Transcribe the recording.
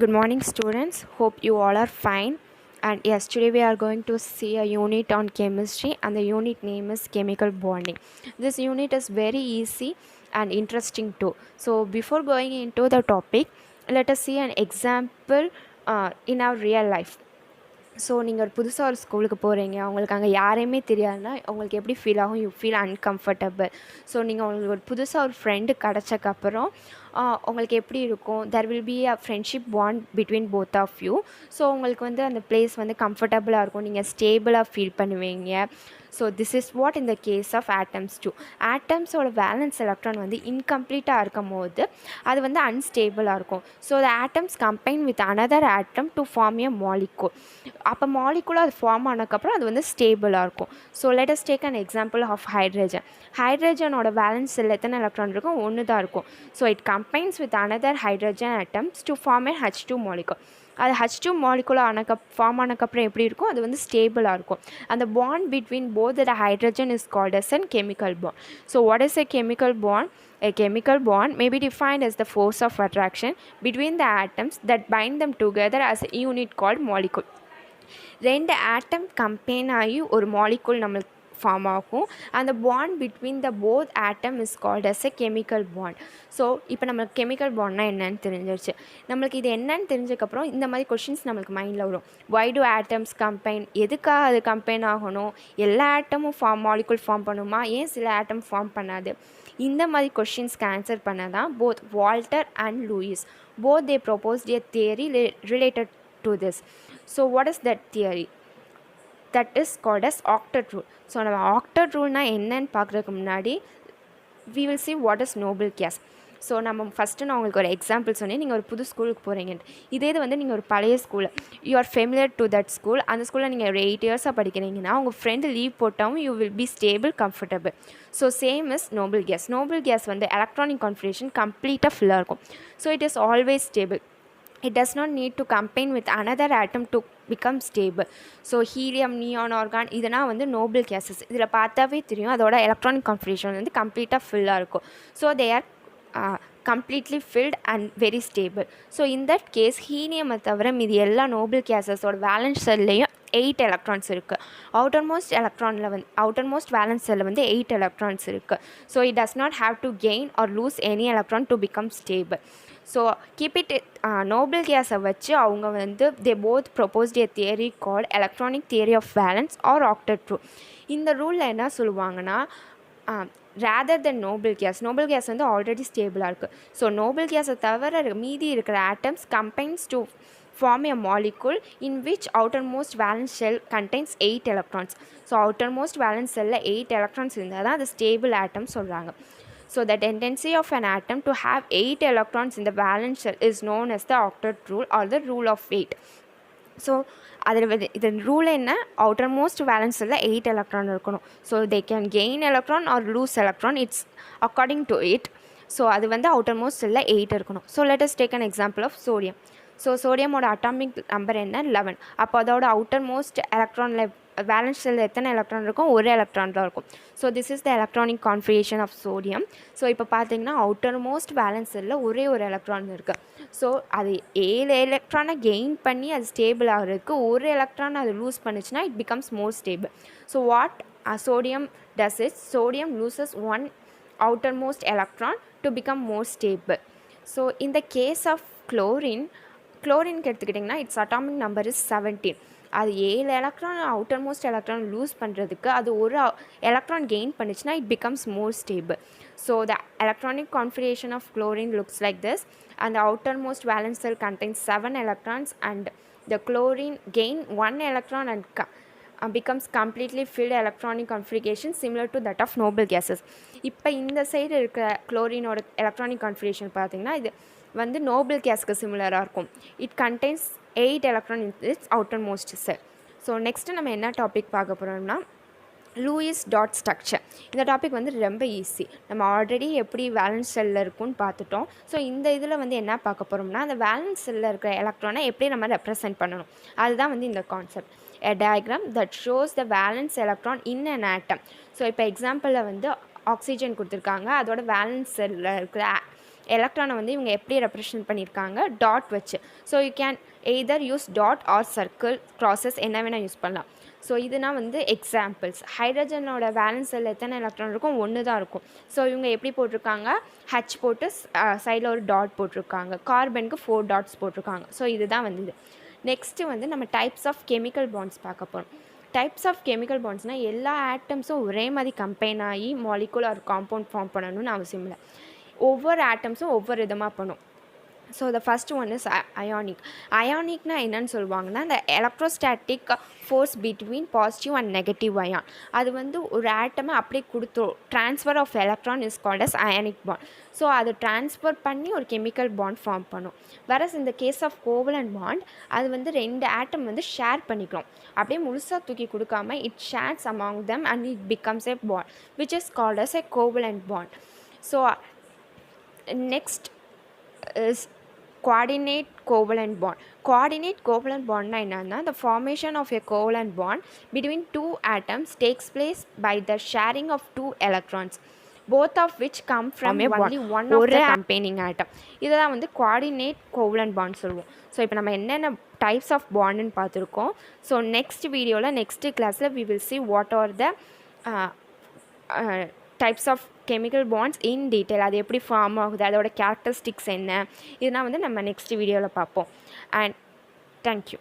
Good morning, students. Hope you all are fine. And yes, today we are going to see a unit on chemistry, and the unit name is chemical bonding. This unit is very easy and interesting too. So, before going into the topic, let us see an example in our real life. So நீங்கள் ஒரு புதுசாக ஒரு ஸ்கூலுக்கு போகிறீங்க, உங்களுக்கு அங்கே யாரையுமே தெரியாதுன்னா உங்களுக்கு எப்படி ஃபீல் ஆகும்? You feel uncomfortable. ஸோ நீங்கள் உங்களுக்கு ஒரு புதுசாக ஒரு ஃப்ரெண்டு கிடச்சக்கப்புறம் உங்களுக்கு எப்படி இருக்கும்? There will be a friendship bond between both of you. So உங்களுக்கு வந்து அந்த பிளேஸ் வந்து கம்ஃபர்டபுளாக இருக்கும், நீங்கள் ஸ்டேபிளாக ஃபீல் பண்ணுவீங்க. So this is what in the case of atoms too. ஆட்டம்ஸோட வேலன்ஸ் எலக்ட்ரான் வந்து இன்கம்ப்ளீட்டாக இருக்கும் போது அது வந்து அன்ஸ்டேபிளாக இருக்கும். So the atoms combine with another atom to form a molecule. அப்போ மாலிகுலாக அது ஃபார்ம் ஆனதுக்கப்புறம் அது வந்து ஸ்டேபிளாக இருக்கும். So let us take an example of hydrogen. ஹைட்ரஜனோட வேலன்ஸ் செல் எத்தனை எலக்ட்ரான் இருக்கும்? ஒன்று தான் இருக்கும். So it combines with another hydrogen atoms to form a H2 molecule. அது H2 மாலிகுலாக ஃபார்ம் ஆனதுக்கப்புறம் எப்படி இருக்கும்? அது வந்து ஸ்டேபிளாக இருக்கும். அந்த bond between both the hydrogen is called as a chemical bond. So what is a chemical bond? A chemical bond may be defined as the force of attraction between the atoms that bind them together as a unit called molecule. ரெண்டு ஆட்டம் combine ஆகி ஒரு molecule நம்மளுக்கு form ஆகும். அந்த bond between the both atom is called as a chemical bond. So இப்போ நம்மளுக்கு chemical பாண்ட்னா என்னன்னு தெரிஞ்சிருச்சு. நம்மளுக்கு இது என்னன்னு தெரிஞ்சதுக்கப்புறம் இந்த மாதிரி கொஷின்ஸ் நம்மளுக்கு மைண்டில் வரும். Why do atoms combine? எதுக்காக அது கம்பைன் ஆகணும்? எல்லா ஆட்டமும் மாலிகுல் ஃபார்ம் பண்ணுமா? ஏன் சில ஆட்டம் ஃபார்ம் பண்ணாது? இந்த மாதிரி கொஷின்ஸ்க்கு ஆன்சர் பண்ண தான் both Walter and Lewis both they proposed a theory related to this. So what is that theory? That is called as octet rule. So நம்ம octet rule na என்னன்னு பார்க்குறதுக்கு முன்னாடி we will see what is noble gas. So நம்ம first நான் உங்களுக்கு ஒரு example சொன்னேன். நீங்கள் ஒரு புது ஸ்கூலுக்கு போகிறீங்கன்ட்டு. இதே இது வந்து நீங்கள் ஒரு பழைய school, you are familiar to that school. அந்த ஸ்கூலில் நீங்கள் ஒரு 8 இயர்ஸாக படிக்கிறீங்கன்னா உங்கள் ஃப்ரெண்டு லீவ் போட்டாலும் you will be stable, comfortable. So same is Nobel case. Nobel gas வந்து எலக்ட்ரானிக் கான்ஃபிகரேஷன் கம்ப்ளீட்டாக ஃபில்லாக இருக்கும். So it is always stable. It does not need to combine with another atom to become stable. So helium, neon, argon இதெல்லாம் வந்து noble gases. இதில் பார்த்தாவே தெரியும் அதோட electronic configuration வந்து கம்ப்ளீட்டாக ஃபில்லாக இருக்கும். So they are completely filled and very stable. So in that case ஹீலியமை தவிர மீதி எல்லா noble gasஸோட வேலன்ஸ் செல்லையும் 8 எலக்ட்ரான்ஸ் இருக்குது. அவுட்டர்மோஸ்ட் வேலன்ஸ் செல்லில் வந்து 8 எலக்ட்ரான்ஸ் இருக்குது. So it does not have to gain or lose any electron to become stable. So keep it noble கேஸை வச்சு அவங்க வந்து they both proposed a theory called electronic theory of valence or octet rule. இந்த ரூலில் என்ன சொல்லுவாங்கன்னா rather than noble gas வந்து already ஸ்டேபிளாக இருக்குது. ஸோ நோபல் கேஸை தவிர மீதி இருக்கிற atoms combines to form a molecule in which outermost valence shell contains 8 electrons. So outermost valence cell 8 electrons இருந்தால் தான் அது stable atom சொல்கிறாங்க. So the tendency of an atom to have 8 electrons in the valence shell is known as the octet rule or the rule of 8. So அதில் இது rule என்ன? Outermost valence செல்லில் 8 electron இருக்கணும். So they can gain electron or lose electron, it's according to it. So அது வந்து outermost செல்லில் 8 இருக்கணும். So let us take an example of sodium. So சோடியமோட அட்டாமிக் நம்பர் என்ன? 11. அப்போ அதோட அவுட்டர்மோஸ்ட் எலக்ட்ரானில் வேலன்ஸ் செல்லில் எத்தனை எலக்ட்ரான் இருக்கும்? ஒரு எலக்ட்ரான் தான் இருக்கும். So this is the electronic configuration of sodium. So இப்போ பார்த்தீங்கன்னா அவுட்டர்மோஸ்ட் வேலன்ஸ் செல்லில் ஒரே ஒரு எலக்ட்ரான் இருக்குது. ஸோ அது 7 எலக்ட்ரானை கெயின் பண்ணி அது ஸ்டேபிள் ஆகிறதுக்கு ஒரு எலக்ட்ரான் அது லூஸ் பண்ணிச்சுன்னா it becomes more stable. So what sodium does it? Sodium loses one outermost electron to become more stable. So in the case of குளோரின்க்கு எடுத்துக்கிட்டிங்கன்னா இட்ஸ் அட்டாமிக் நம்பர் இஸ் 17. அது 7 electron outermost electron loose பண்ணுறதுக்கு அது ஒரு electron gain பண்ணிச்சுன்னா it becomes more stable. So the electronic configuration of chlorine looks like this and the outermost valence cell contains 7 electrons and the chlorine gain 1 electron and becomes completely filled electronic configuration similar to that of noble gases. இப்போ இந்த side இருக்க குளோரினோட electronic configuration பார்த்திங்கன்னா இது வந்து Nobel கேஸ்க்கு சிமிலராக இருக்கும். It contains 8 electron in it's outermost sell. So next நம்ம என்ன topic பார்க்க போகிறோம்னா லூயிஸ் டாட் ஸ்ட்ரக்சர். இந்த டாபிக் வந்து ரொம்ப ஈஸி. நம்ம ஆல்ரெடி எப்படி வேலன்ஸ் செல்லில் இருக்குன்னு பார்த்துட்டோம். ஸோ இந்த இதில் வந்து என்ன பார்க்க போகிறோம்னா அந்த வேலன்ஸ் செல்லில் இருக்கிற எலக்ட்ரானை எப்படி நம்ம ரெப்ரசென்ட் பண்ணணும், அதுதான் வந்து இந்த concept. A diagram that shows the valence electron in an atom. So இப்போ எக்ஸாம்பிளில் வந்து ஆக்சிஜன் கொடுத்துருக்காங்க, அதோட வேலன்ஸ் செல்லில் இருக்கிற எலக்ட்ரானை வந்து இவங்க எப்படி ரெப்ரசன்ட் பண்ணியிருக்காங்க டாட் வச்சு. So you can either use dot or circle crosses என்ன வேணால் யூஸ் பண்ணலாம். ஸோ இதுனா வந்து எக்ஸாம்பிள்ஸ். ஹைட்ரஜனோட வேலன்ஸ் செல்லில் எத்தனை எலக்ட்ரான் இருக்கும்? ஒன்று தான் இருக்கும். ஸோ இவங்க எப்படி போட்டிருக்காங்க, ஹச் போட்டு சைடில் ஒரு டாட் போட்டிருக்காங்க. கார்பனுக்கு 4 டாட்ஸ் போட்டிருக்காங்க. ஸோ இதுதான் வந்து இது. நெக்ஸ்ட்டு வந்து நம்ம டைப்ஸ் ஆஃப் கெமிக்கல் பாண்ட்ஸ் பார்க்க போகிறோம். டைப்ஸ் ஆஃப் கெமிக்கல் பாண்ட்ஸ்னால் எல்லா ஆட்டம்ஸும் ஒரே மாதிரி கம்பைன் ஆகி மாலிகுல் ஆர் காம்பவுண்ட் ஃபார்ம் பண்ணணும்னு அவசியம் இல்லை. ஒவ்வொரு ஆட்டம்ஸும் ஒவ்வொரு விதமாக பண்ணும். So the first one is ionic. அயானிக்னா என்னன்னு சொல்லுவாங்கன்னா, இந்த electrostatic force between positive and negative ion. அது வந்து ஒரு ஆட்டமை அப்படியே கொடுத்துரும். Transfer of electron is called as ionic bond. So அது ட்ரான்ஸ்ஃபர் பண்ணி ஒரு கெமிக்கல் பாண்ட் ஃபார்ம் பண்ணும். வேறஸ் இந்த கேஸ் ஆஃப் கோவலன்ட் பாண்ட், அது வந்து 2 ஆட்டம் வந்து ஷேர் பண்ணிக்கிறோம். அப்படியே முழுசாக தூக்கி கொடுக்காம it shares among them and it becomes a bond which is called as a covalent bond. So next is coordinate covalent bond. Coordinate covalent bond na enna, the formation of a covalent bond between 2 atoms takes place by the sharing of 2 electrons, both of which come from only one of the containing atom. இதெல்லாம் வந்து coordinate covalent bond சொல்லுவோம். So இப்போ நம்ம என்னென்ன types of பாண்டுன்னு பார்த்துருக்கோம். So next வீடியோவில் next கிளாஸில் we will see what are the types of chemical bonds in detail. அது எப்படி ஃபார்ம் ஆகுது, அதோட கேரக்டரிஸ்டிக்ஸ் என்ன, இதெல்லாம் வந்து நம்ம நெக்ஸ்ட் வீடியோவில் பார்ப்போம். And thank you.